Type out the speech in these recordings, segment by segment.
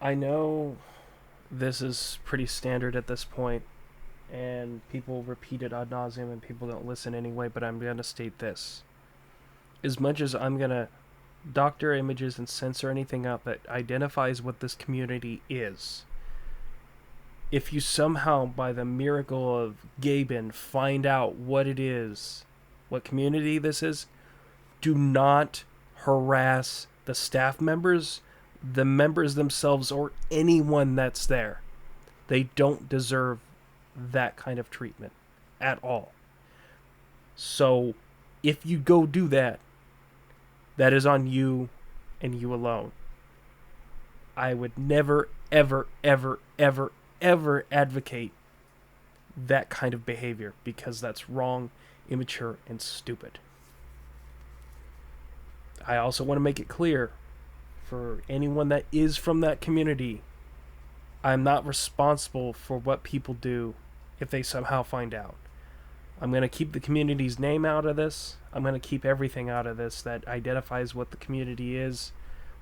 I know this is pretty standard at this point, and people repeat it ad nauseum, and people don't listen anyway. But I'm gonna state this: as much as I'm gonna doctor images and censor anything out that identifies what this community is, if you somehow, by the miracle of Gaben, find out what it is, what community this is, do not harass the staff members, the members themselves, or anyone that's there. They don't deserve that kind of treatment at all. So, if you go do that, that is on you and you alone. I would never, ever, ever, ever, ever advocate that kind of behavior because that's wrong, immature, and stupid. I also want to make it clear for anyone that is from that community, I'm not responsible for what people do if they somehow find out. I'm going to keep the community's name out of this. I'm going to keep everything out of this that identifies what the community is,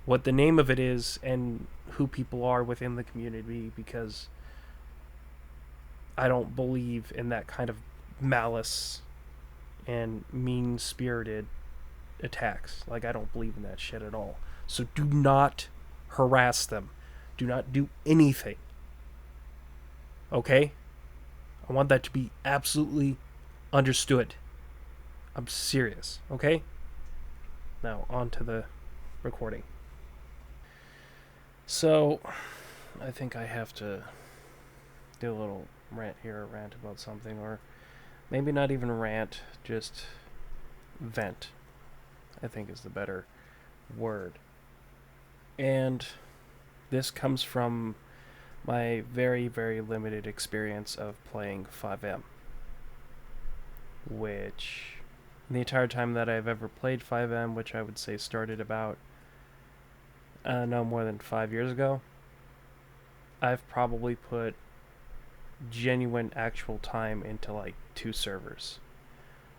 what the name of it is, and who people are within the community because I don't believe in that kind of malice and mean spirited attacks. Like, I don't believe in that shit at all. So do not harass them. Do not do anything. Okay? I want that to be absolutely understood. I'm serious. Okay? Now, on to the recording. So, I think I have to do a little rant here, rant about something, or maybe not even rant, just vent, I think is the better word. And this comes from my very, very limited experience of playing FiveM, which the entire time that I've ever played FiveM, which I would say started about no more than 5 years ago, I've probably put genuine actual time into like 2 servers,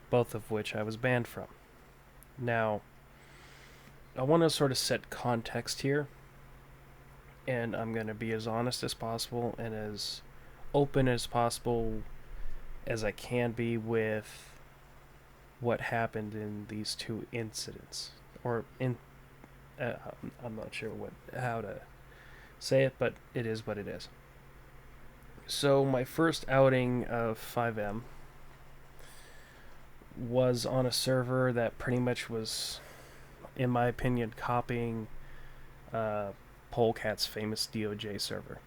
both of which I was banned from. Now, I want to sort of set context here, and I'm going to be as honest as possible and as open as possible as I can be with what happened in these 2 incidents. Or in, I'm not sure how to say it, but it is what it is. So my first outing of FiveM was on a server that pretty much was, in my opinion, copying Polecat's famous DOJ server.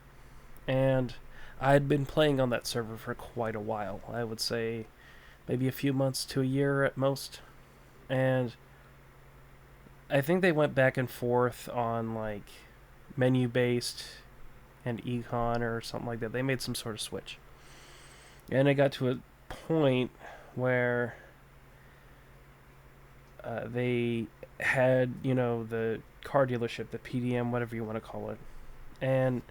And I had been playing on that server for quite a while. I would say maybe a few months to a year at most. And I think they went back and forth on like menu based and econ or something like that. They made some sort of switch. And it got to a point where they had, the car dealership, the PDM, whatever you want to call it. And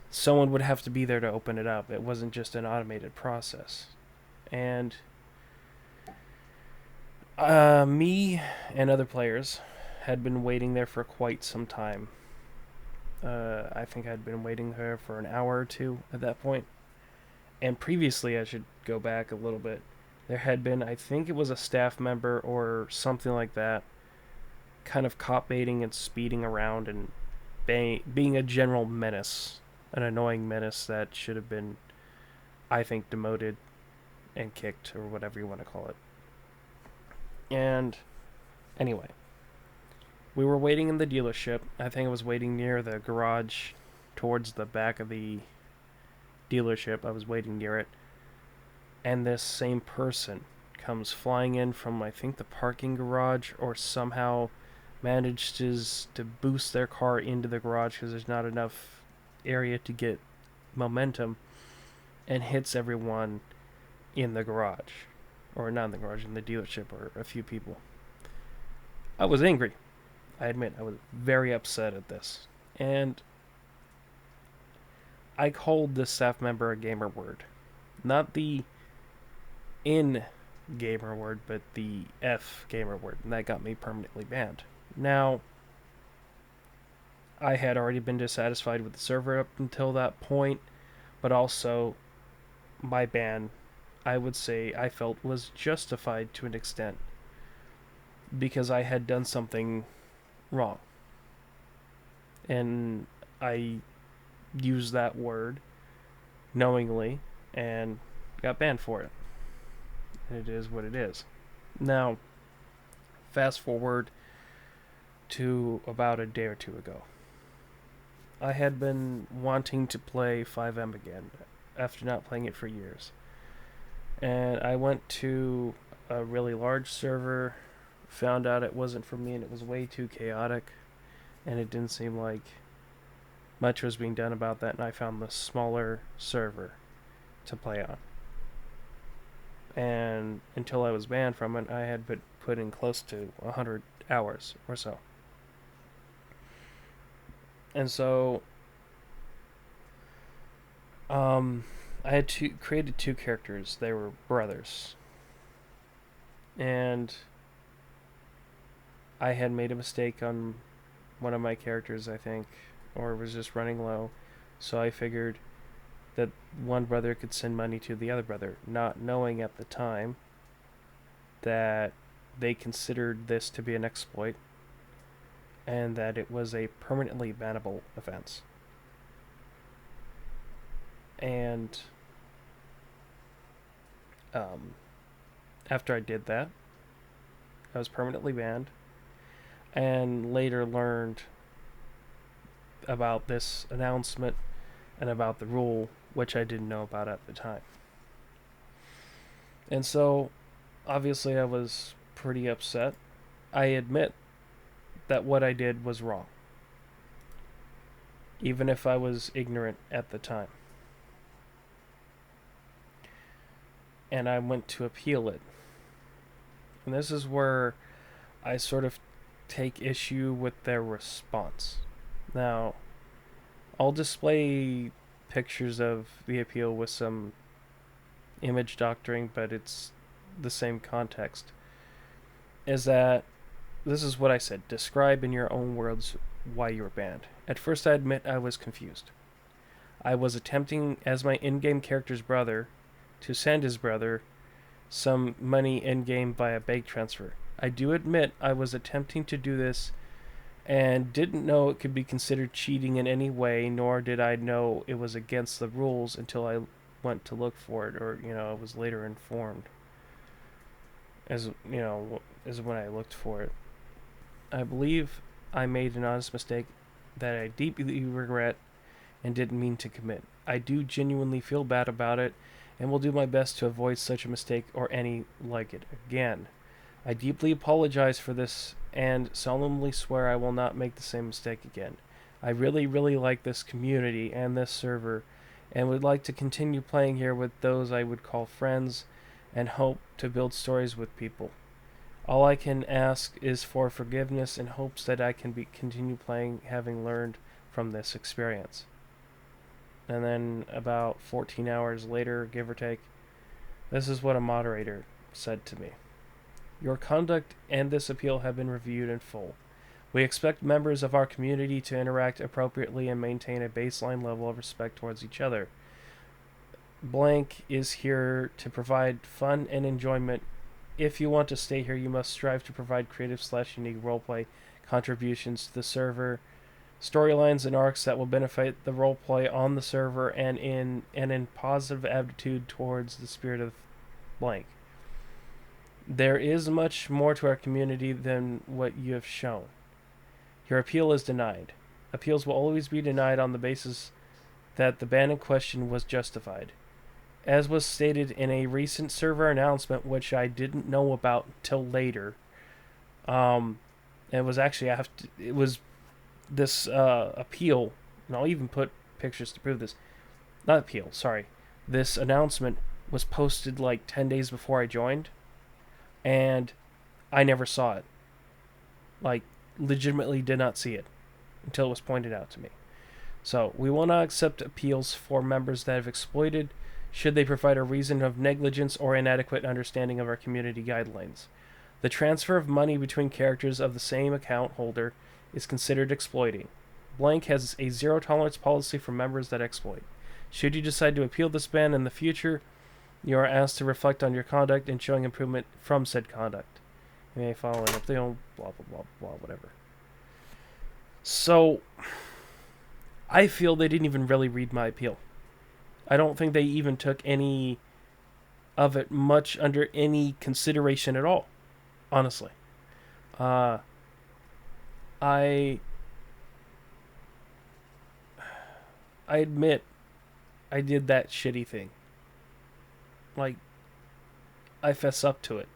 someone would have to be there to open it up. It wasn't just an automated process. And me and other players had been waiting there for quite some time. I think I'd been waiting there for an hour or two at that point. And previously, I should go back a little bit, there had been, I think it was a staff member or something like that, kind of cop baiting and speeding around and being a general menace, an annoying menace that should have been, I think, demoted and kicked, or whatever you want to call it. And anyway, we were waiting in the dealership. I think I was waiting near the garage towards the back of the dealership. I was waiting near it. And this same person comes flying in from, I think, the parking garage, or somehow manages to boost their car into the garage because there's not enough area to get momentum, and hits everyone in the garage. Or not in the garage, in the dealership, or a few people. I was angry. I admit, I was very upset at this. And I called this staff member a gamer word. Not the in gamer word, but the F gamer word. And that got me permanently banned. Now, I had already been dissatisfied with the server up until that point, but also my ban, I would say I felt was justified to an extent because I had done something wrong. And I used that word knowingly and got banned for it. And it is what it is. Now, fast forward to about a day or two ago. I had been wanting to play FiveM again after not playing it for years. And I went to a really large server, found out it wasn't for me and it was way too chaotic, and it didn't seem like much was being done about that, and I found the smaller server to play on. And until I was banned from it, I had been put in close to 100 hours or so. And so I had created two characters. They were brothers. And I had made a mistake on one of my characters, I think, or was just running low. So I figured that one brother could send money to the other brother, not knowing at the time that they considered this to be an exploit and that it was a permanently bannable offense. And after I did that, I was permanently banned, and later learned about this announcement and about the rule, which I didn't know about at the time. And so, obviously, I was pretty upset. I admit that what I did was wrong, even if I was ignorant at the time. And I went to appeal it. And this is where I sort of take issue with their response. Now, I'll display pictures of the appeal with some image doctoring, but it's the same context. Is that this is what I said. Describe in your own words why you were banned. At first, I admit I was confused. I was attempting, as my in-game character's brother, to send his brother some money in-game via bank transfer. I do admit I was attempting to do this and didn't know it could be considered cheating in any way, nor did I know it was against the rules until I went to look for it, or, I was later informed as when I looked for it. I believe I made an honest mistake that I deeply regret and didn't mean to commit. I do genuinely feel bad about it and will do my best to avoid such a mistake or any like it again. I deeply apologize for this and solemnly swear I will not make the same mistake again. I really, really like this community and this server and would like to continue playing here with those I would call friends and hope to build stories with people. All I can ask is for forgiveness in hopes that I can continue playing having learned from this experience. And then about 14 hours later, give or take, this is what a moderator said to me. Your conduct and this appeal have been reviewed in full. We expect members of our community to interact appropriately and maintain a baseline level of respect towards each other. Blank is here to provide fun and enjoyment. If you want to stay here, you must strive to provide creative/unique roleplay contributions to the server, storylines and arcs that will benefit the roleplay on the server and in positive attitude towards the spirit of blank. There is much more to our community than what you have shown. Your appeal is denied. Appeals will always be denied on the basis that the ban in question was justified. As was stated in a recent server announcement, which I didn't know about till later, it was actually this appeal, and I'll even put pictures to prove this. Not appeal, sorry. This announcement was posted like 10 days before I joined, and I never saw it. Like, legitimately did not see it until it was pointed out to me. So, we will not accept appeals for members that have exploited, should they provide a reason of negligence or inadequate understanding of our community guidelines. The transfer of money between characters of the same account holder is considered exploiting. Blank has a zero tolerance policy for members that exploit. Should you decide to appeal this ban in the future, you are asked to reflect on your conduct and showing improvement from said conduct. You may follow an appeal, blah, blah, blah, blah, whatever. So, I feel they didn't even really read my appeal. I don't think they even took any of it much under any consideration at all, honestly. I admit I did that shitty thing. Like, I fess up to it.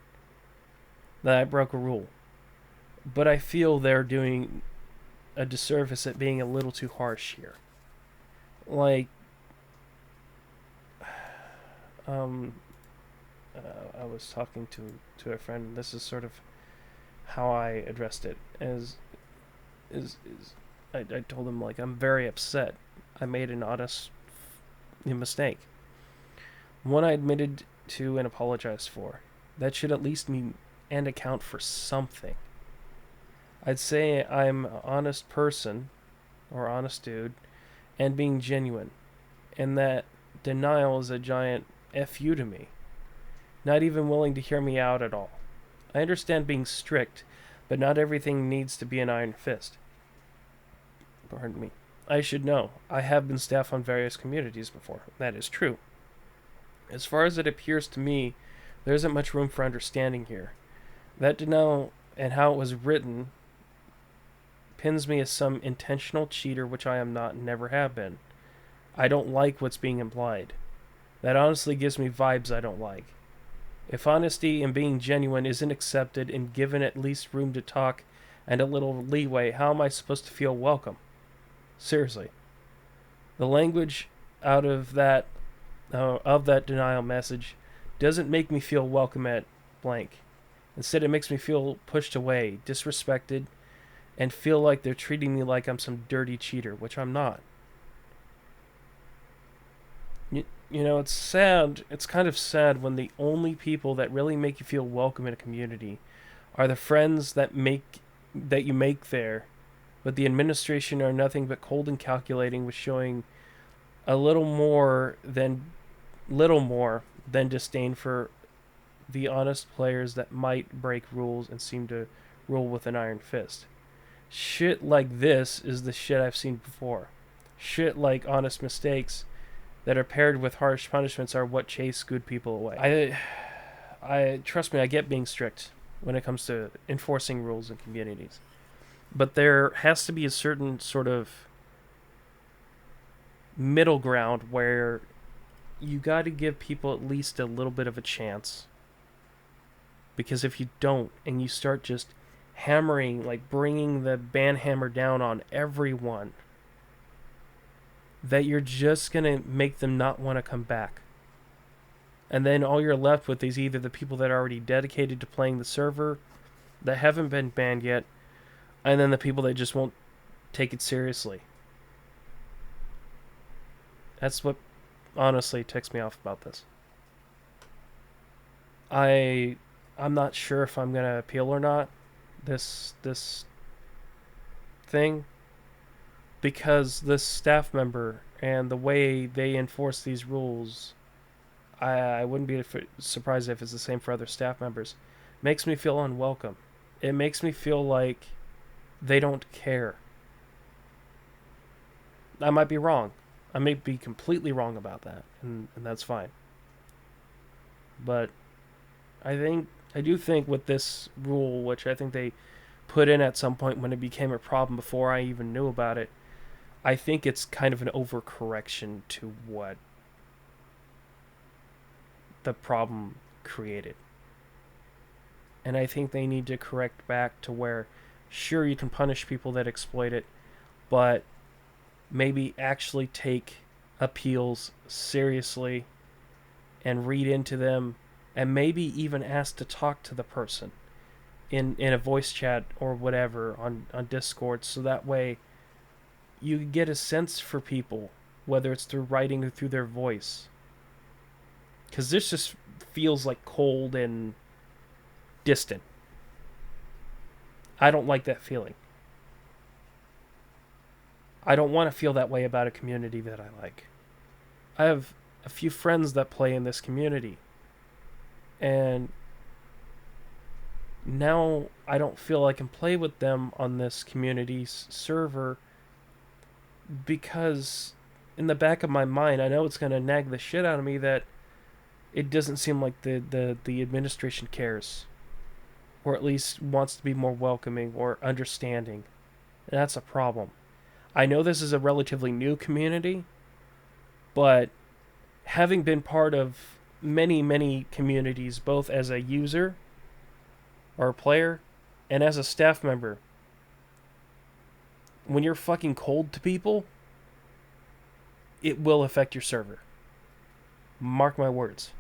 That I broke a rule. But I feel they're doing a disservice at being a little too harsh here. Like, I was talking to a friend, and this is sort of how I addressed it. I told him, like, I'm very upset. I made an honest mistake. One I admitted to and apologized for. That should at least mean and account for something. I'd say I'm an honest person, or honest dude, and being genuine. And that denial is a giant F you to me. Not even willing to hear me out at all. I understand being strict, but not everything needs to be an iron fist. Pardon me. I should know. I have been staff on various communities before. That is true. As far as it appears to me, there isn't much room for understanding here. That denial and how it was written pins me as some intentional cheater, which I am not and never have been. I don't like what's being implied. That honestly gives me vibes I don't like. If honesty and being genuine isn't accepted and given at least room to talk and a little leeway, how am I supposed to feel welcome? Seriously. The language out of that denial message doesn't make me feel welcome at blank. Instead, it makes me feel pushed away, disrespected, and feel like they're treating me like I'm some dirty cheater, which I'm not. You know, it's sad. It's kind of sad when the only people that really make you feel welcome in a community are the friends that you make there, but the administration are nothing but cold and calculating, with showing a little more than disdain for the honest players that might break rules and seem to rule with an iron fist. Shit like this is the shit I've seen before. Shit like honest mistakes that are paired with harsh punishments are what chase good people away. I trust me, I get being strict when it comes to enforcing rules in communities. But there has to be a certain sort of middle ground where you got to give people at least a little bit of a chance. Because if you don't, and you start just hammering, like bringing the ban hammer down on everyone, that you're just going to make them not want to come back. And then all you're left with is either the people that are already dedicated to playing the server, that haven't been banned yet, and then the people that just won't take it seriously. That's what honestly ticks me off about this. I'm not sure if I'm going to appeal or not, this thing, because this staff member and the way they enforce these rules, I wouldn't be surprised if it's the same for other staff members, makes me feel unwelcome. It makes me feel like they don't care. I might be wrong. I may be completely wrong about that, and that's fine. But I do think with this rule, which I think they put in at some point when it became a problem before I even knew about it, I think it's kind of an overcorrection to what the problem created. And I think they need to correct back to where, sure, you can punish people that exploit it, but maybe actually take appeals seriously and read into them, and maybe even ask to talk to the person in a voice chat or whatever on Discord, so that way you get a sense for people, whether it's through writing or through their voice. Because this just feels like cold and distant. I don't like that feeling. I don't want to feel that way about a community that I like. I have a few friends that play in this community, and now I don't feel I can play with them on this community's server because in the back of my mind I know it's going to nag the shit out of me that it doesn't seem like the administration cares, or at least wants to be more welcoming or understanding. And that's a problem. I know this is a relatively new community, but having been part of many, many communities, both as a user or a player and as a staff member, when you're fucking cold to people, it will affect your server. Mark my words.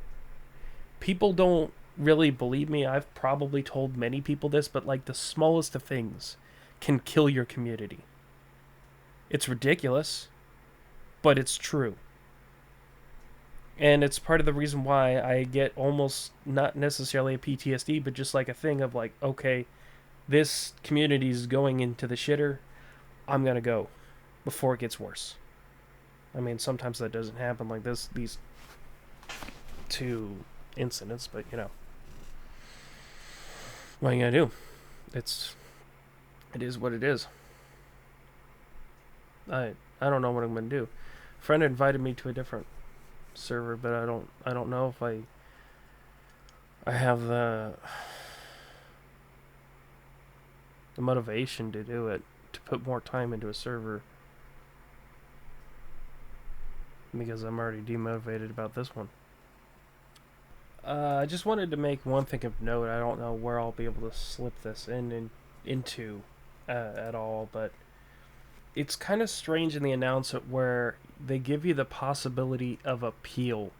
People don't really believe me. I've probably told many people this, but like the smallest of things can kill your community. It's ridiculous, but it's true. And it's part of the reason why I get almost not necessarily a PTSD, but just like a thing of like, okay, this community is going into the shitter. I'm gonna go before it gets worse. I mean, sometimes that doesn't happen like these two incidents, but you know, what are you gonna do? It is what it is. I don't know what I'm gonna do. A friend invited me to a different server, but I don't know if I have the motivation to do it, to put more time into a server, because I'm already demotivated about this one. I just wanted to make one thing of note. I don't know where I'll be able to slip this into at all, but it's kind of strange in the announcement where they give you the possibility of appeal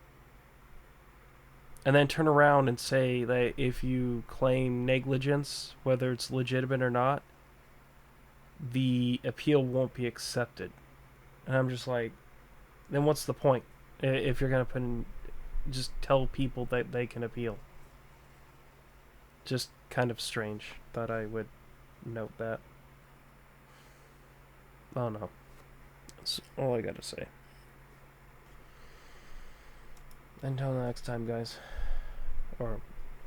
and then turn around and say that if you claim negligence, whether it's legitimate or not, the appeal won't be accepted. And I'm just like, then what's the point? If you're going to put in, just tell people that they can appeal. Just kind of strange. Thought I would note that. Oh no. That's all I gotta say. Until next time, guys. Or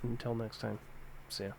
until next time. See ya.